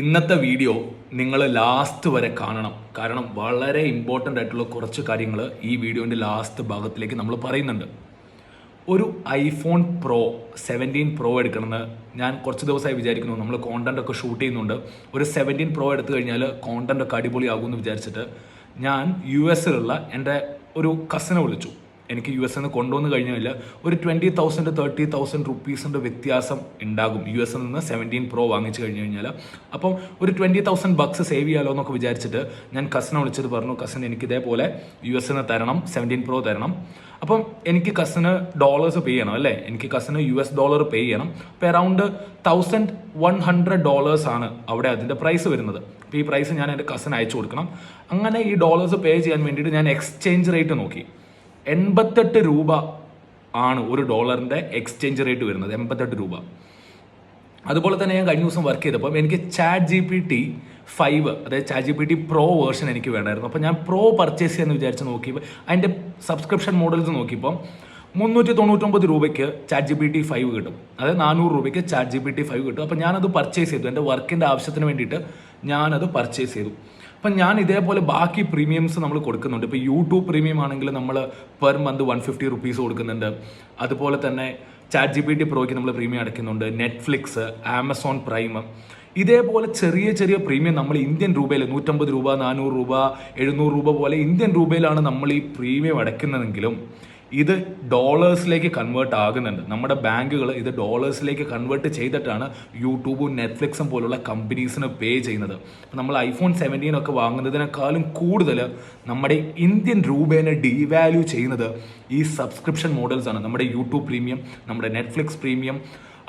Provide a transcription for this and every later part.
ഇന്നത്തെ വീഡിയോ നിങ്ങൾ ലാസ്റ്റ് വരെ കാണണം. കാരണം വളരെ ഇമ്പോർട്ടൻ്റ് ആയിട്ടുള്ള കുറച്ച് കാര്യങ്ങൾ ഈ വീഡിയോൻ്റെ ലാസ്റ്റ് ഭാഗത്തിലേക്ക് നമ്മൾ പറയുന്നുണ്ട്. ഒരു ഐഫോൺ പ്രോ 17 പ്രോ എടുക്കണമെന്ന് ഞാൻ കുറച്ച് ദിവസമായി വിചാരിക്കുന്നു. നമ്മൾ കോണ്ടന്റ് ഒക്കെ ഷൂട്ട് ചെയ്യുന്നുണ്ട്. ഒരു 17 പ്രോ എടുത്തു കഴിഞ്ഞാൽ കോണ്ടന്റ് ഒക്കെ അടിപൊളിയാകുമെന്ന് വിചാരിച്ചിട്ട് ഞാൻ US-ലുള്ള എൻ്റെ ഒരു കസിനെ വിളിച്ചു. എനിക്ക് US നിന്ന് കൊണ്ടുവന്ന് കഴിഞ്ഞാൽ ഒരു 20,000 30,000 റുപ്പീസിൻ്റെ വ്യത്യാസം ഉണ്ടാകും US നിന്ന് 17 പ്രോ വാങ്ങിച്ചു കഴിഞ്ഞ് കഴിഞ്ഞാൽ. അപ്പം ഒരു 20,000 ബക്സ് സേവ് ചെയ്യാലോ എന്നൊക്കെ വിചാരിച്ചിട്ട് ഞാൻ കസിനെ വിളിച്ചിട്ട് പറഞ്ഞു, കസിൻ എനിക്ക് ഇതേപോലെ US നിന്ന് തരണം, 17 പ്രോ തരണം. അപ്പം എനിക്ക് കസിന് ഡോളേഴ്സ് പേ ചെയ്യണം അല്ലേ, എനിക്ക് കസിന് US ഡോളർ പേ ചെയ്യണം. അപ്പോൾ അറൗണ്ട് $1,100 ആണ് അവിടെ അതിൻ്റെ പ്രൈസ് വരുന്നത്. അപ്പോൾ ഈ പ്രൈസ് ഞാൻ എൻ്റെ കസിന് അയച്ചു കൊടുക്കണം. അങ്ങനെ ഈ ഡോളേഴ്സ് പേ ചെയ്യാൻ വേണ്ടിയിട്ട് ഞാൻ എക്സ്ചേഞ്ച് റേറ്റ് നോക്കി. 88 രൂപ ആണ് ഒരു ഡോളറിൻ്റെ എക്സ്ചേഞ്ച് റേറ്റ് വരുന്നത്, 88 രൂപ. അതുപോലെ തന്നെ ഞാൻ കഴിഞ്ഞ ദിവസം വർക്ക് ചെയ്തപ്പോൾ എനിക്ക് ChatGPT-5, അതായത് ChatGPT പ്രോ വേർഷൻ എനിക്ക് വേണമായിരുന്നു. അപ്പോൾ ഞാൻ പ്രോ പർച്ചേസ് ചെയ്യാമെന്ന് വിചാരിച്ച് നോക്കിയപ്പോൾ അതിൻ്റെ സബ്സ്ക്രിപ്ഷൻ മോഡൽസ് നോക്കിയപ്പോൾ 399 രൂപയ്ക്ക് ChatGPT-5 കിട്ടും, അതായത് 400 രൂപയ്ക്ക് ChatGPT-5 കിട്ടും. അപ്പോൾ ഞാനത് പർച്ചേസ് ചെയ്തു. എൻ്റെ വർക്കിൻ്റെ ആവശ്യത്തിന് വേണ്ടിയിട്ട് ഞാനത് പർച്ചേസ് ചെയ്തു. അപ്പം ഞാൻ ഇതേപോലെ ബാക്കി പ്രീമിയംസ് നമ്മൾ കൊടുക്കുന്നുണ്ട്. ഇപ്പോൾ യൂട്യൂബ് പ്രീമിയം ആണെങ്കിൽ നമ്മൾ പെർ മന്ത് 150 റുപ്പീസ് കൊടുക്കുന്നുണ്ട്. അതുപോലെ തന്നെ ChatGPT പ്രോയ്ക്ക് നമ്മൾ പ്രീമിയം അടയ്ക്കുന്നുണ്ട്. നെറ്റ്ഫ്ലിക്സ്, ആമസോൺ പ്രൈം, ഇതേപോലെ ചെറിയ ചെറിയ പ്രീമിയം നമ്മൾ ഇന്ത്യൻ രൂപയിൽ 150 രൂപ, 400 രൂപ, 700 രൂപ പോലെ ഇന്ത്യൻ രൂപയിലാണ് നമ്മൾ ഈ പ്രീമിയം അടയ്ക്കുന്നതെങ്കിലും ഇത് ഡോളേഴ്സിലേക്ക് കൺവേർട്ട് ആകുന്നുണ്ട്. നമ്മുടെ ബാങ്കുകൾ ഇത് ഡോളേഴ്സിലേക്ക് കൺവേർട്ട് ചെയ്തിട്ടാണ് യൂട്യൂബും നെറ്റ്ഫ്ലിക്സും പോലുള്ള കമ്പനീസിന് പേ ചെയ്യുന്നത്. നമ്മൾ iPhone 17 ഒക്കെ വാങ്ങുന്നതിനേക്കാളും കൂടുതൽ നമ്മുടെ ഇന്ത്യൻ രൂപേനെ ഡീവാല്യൂ ചെയ്യുന്നത് ഈ സബ്സ്ക്രിപ്ഷൻ മോഡൽസ് ആണ്. നമ്മുടെ യൂട്യൂബ് പ്രീമിയം, നമ്മുടെ നെറ്റ്ഫ്ലിക്സ് പ്രീമിയം,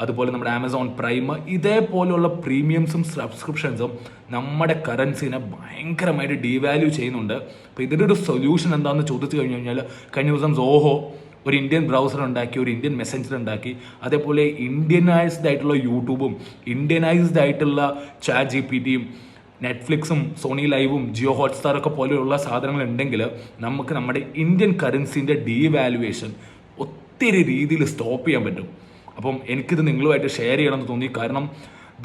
അതുപോലെ നമ്മുടെ ആമസോൺ പ്രൈം, ഇതേപോലെയുള്ള പ്രീമിയംസും സബ്സ്ക്രിപ്ഷൻസും നമ്മുടെ കറൻസിനെ ഭയങ്കരമായിട്ട് ഡീവാല്യൂ ചെയ്യുന്നുണ്ട്. അപ്പോൾ ഇതിൻ്റെ ഒരു സൊല്യൂഷൻ എന്താണെന്ന് ചോദിച്ചു കഴിഞ്ഞു കഴിഞ്ഞാൽ, കഴിഞ്ഞ ദിവസം സോഹോ ഒരു ഇന്ത്യൻ ബ്രൗസർ ഉണ്ടാക്കി, ഒരു ഇന്ത്യൻ മെസ്സഞ്ചർ ഉണ്ടാക്കി. അതേപോലെ ഇന്ത്യനൈസ്ഡ് ആയിട്ടുള്ള യൂട്യൂബും ഇന്ത്യനൈസ്ഡ് ആയിട്ടുള്ള ChatGPT-യും നെറ്റ്ഫ്ലിക്സും സോണി ലൈവും ജിയോ ഹോട്ട്സ്റ്റാറൊക്കെ പോലെയുള്ള സാധനങ്ങൾ ഉണ്ടെങ്കിൽ നമുക്ക് നമ്മുടെ ഇന്ത്യൻ കറൻസിൻ്റെ ഡീവാലുവേഷൻ ഒത്തിരി രീതിയിൽ സ്റ്റോപ്പ് ചെയ്യാൻ പറ്റും. അപ്പം എനിക്കിത് നിങ്ങളുമായിട്ട് ഷെയർ ചെയ്യണമെന്ന് തോന്നി. കാരണം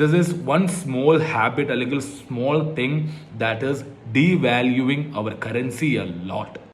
this is one small habit അല്ലെങ്കിൽ small thing that is devaluing our currency a lot.